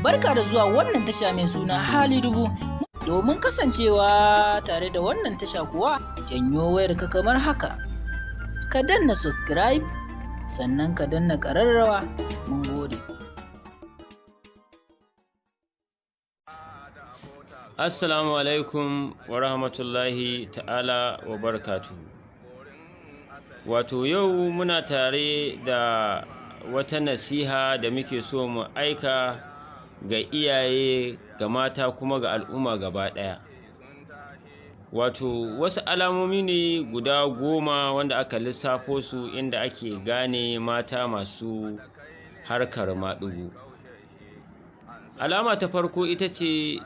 Barka da zuwa wannan tasha mai suna Hali Dubu. Domin kasancewa tare da wannan tasha kuwa, janyo wayarka kamar haka. Ka danna subscribe, sannan ka danna ƙararrawa. Mun gode. Assalamu alaikum wa rahmatullahi ta'ala wa barakatuhu. Wato yau muna tare da wata nasiha da muke so mu aika ga iyaye, ga mata kuma ga al'umma gaba ɗaya. Wato wasu alamomi ne guda 10 wanda aka lissafo su inda ake gane mata masu harkar maɗigo. Alama ta farko ita ce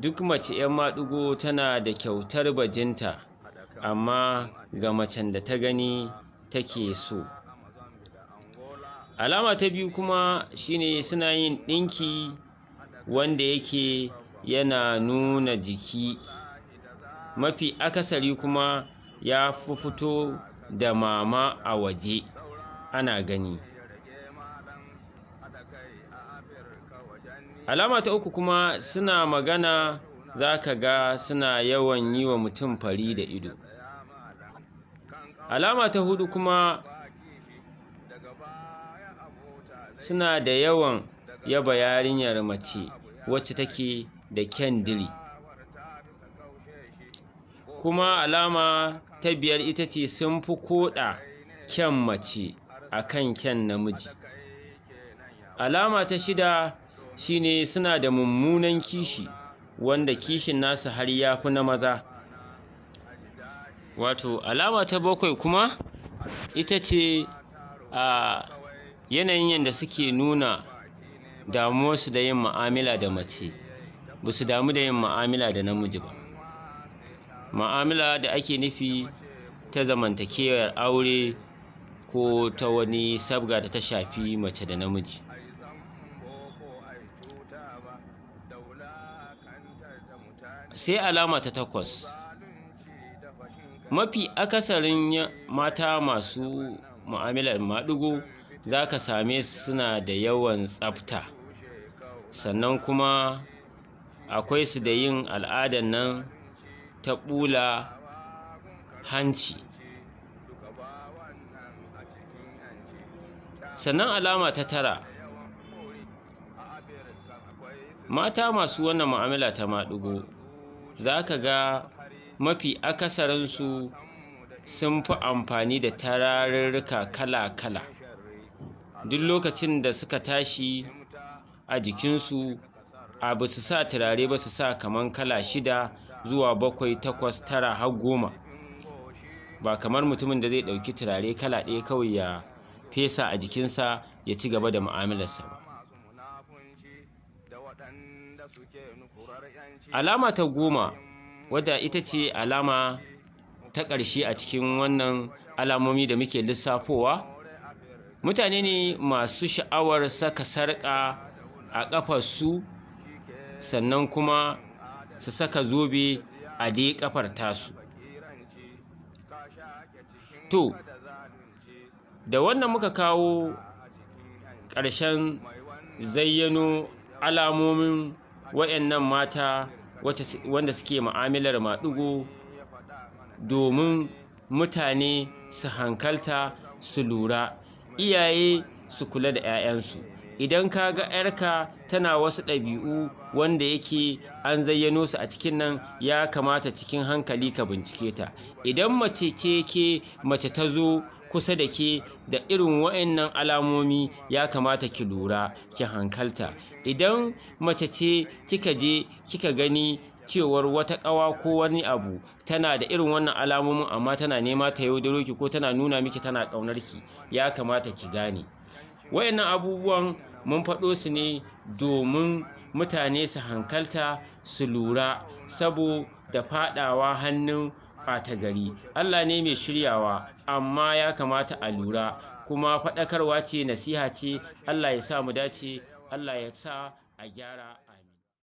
duk mace 'yan maɗigo tana da kyautar bajinta, amma ga macen da ta gani take so. Alama ta biyu kuma shine suna yin ɗinki wanda yake yana nuna jiki, mafi akasari kuma ya fi fito da mama a waje ana gani. Alama ta uku kuma suna magana, za ka ga suna yawan yi wa mutum fari da ido. Alama ta hudu kuma suna da yawan yaba yarinyar mace wacce take da kyan diri. Kuma alama ta 5 ita ce sun fi koɗa kyan mace a kan kyan namiji. Alama ta 6 shine suna da mummunan kishi, wanda kishin nasu har ya fi na maza. Wato alama ta 7 kuma ita ce yanayin yadda suke nuna damuwarsu da yin mu'amala da mace, ba su damu da yin mu'amala da namiji ba. Mu'amala da ake nufi ta zamantakewar aure ko ta wani sabga da ta shafi mace da namiji. Sai alama ta 8, mafi akasarin mata masu mu'amalar maɗigo za ka same su suna da yawan tsafta, sannan kuma akwai su da yin al'adar nan ta ɓula hanci. Sannan alama ta 9, mata masu wannan mu'amala ta maɗigo za ka ga mafi akasarinsu sun fi amfani da turarurruka kala-kala. Duk lokacin da suka tashi a jikinsu, ba su sa turare ba, su sa kaman kala 6 zuwa 7, 8, 9 har 10. Ba kamar mutumin da zai ɗauki turare kala ɗaya kawai ya fesa a jikinsa ya ci gaba da mu'amalarsa ba. Alama ta 10, wadda ita ce alama ta ƙarshe a cikin wannan alamomi da muke lissafowa, mutane ne masu sha'awar saka sarƙa a ƙafarsu, sannan kuma su saka zobe a dai ƙafar tasu. To, da wannan muka kawo ƙarshen zayyano alamomin waɗannan mata wanda suke mu'amalar maɗigo, domin mutane su hankalta, su lura, iyaye su kula da 'ya'yansu. Idan ka ga 'yarka tana wasu ɗabi'u wanda yake an zayyano su a cikin nan, ya kamata cikin hankali ka bincike ta. Idan mace ta zo kusa da ke da irin waɗannan alamomi, ya kamata ki lura, ki hankalta. Idan mace ce kika je kika gani cewar wata ƙawa ko wani abu tana da irin wannan alamomin, amma tana nema ta yaudaro ki ko tana nuna miki tana ƙaunar ki, ya kamata ki gane. Waɗannan abubuwan mun faɗo su ne domin mutane su hankalta, su lura, saboda faɗawa hannun ɓata gari. Allah ne mai shiryawa, amma ya kamata a lura, kuma faɗakarwa ce, nasiha ce. Allah ya sa mu dace, Allah ya sa a gyara.